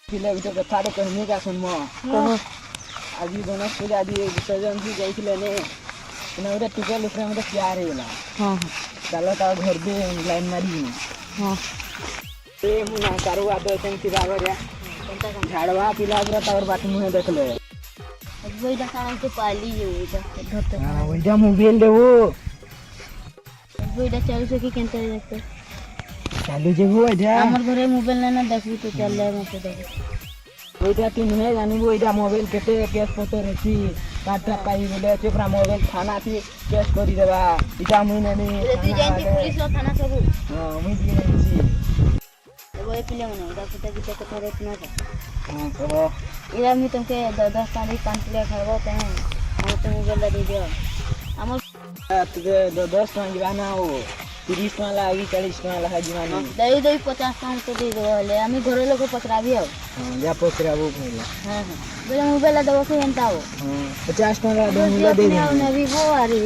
ପିଲା ଗୋଟେ କଥାଟେ କହିମି କା ଶୁଣମ ଆଜି ଗଣେଶ ପୂଜା ଆଜି ବିସର୍ଜନ ଯାଇଥିଲେ ନେ ଏନା ଗୋଟେ ଟୁକେଲ ଉପରେ ମତେ ପ୍ୟାର ହେଇଗଲା। ହଁ ଚାଲ ତା ଘର ଦେ ଲାଇନ ମାରିବି। ହଁ ଏ ମୁଁ ନା କାରୁ ଆଦ ସେମିତି ବାଗରିଆ ଝାଡ଼ବା ପିଲା ପୁରା ତାର ବାଟ ମୁହଁ ଦେଖିଲେ ବଇଟା କାଣା ତ ପାଲି ଯେ ওইটা মোবাইল দেবো বইটা চালুছে কি কেনতে দেখতে চালু যাবো এটা আমার ঘরে মোবাইল নাই না দেখবি তো চাললে মতে দেখ ওইটা তুই নুহে জানিবো এটা মোবাইল কেতে কেস পত্র হেছি কাটটা পাই বলে চোপরা মোবাইল থানা থি কেস করি দেবা এটা মুই নেনি তুই জানতি পুলিশ থানা সব হ্যাঁ মুই দিয়ে নেছি ওই পিলে মনে এটা কথা কি কথা রে না হ্যাঁ তো এরা আমি তোকে 10 তারিখ 5 প্লেট খাবো তাই আমি তো মোবাইলটা দিয়ে দিও আমার तुझे 10 टଙ୍କା ଯିବା ନା ଆଉ 30 ଟଙ୍କା ଲାଗି 40 ଟଙ୍କା ଲେଖା ଯିବା ନା ଦେଇ 50 ଟଙ୍କା ତ ଦେଇ ଦେବ ହେଲେ ଆମେ ଘର ଲୋକ ପଚରାବି ଆଉ ହଁ ଯା ପଚରାବୁ କହିଲା ହଁ ହଁ ବୋଲେ ମୋବାଇଲ ଦେବ କି ଏନ୍ତା ହବ ହଁ 50 ଟଙ୍କା ଦେଇ ନେବି ବୋ ଆରେ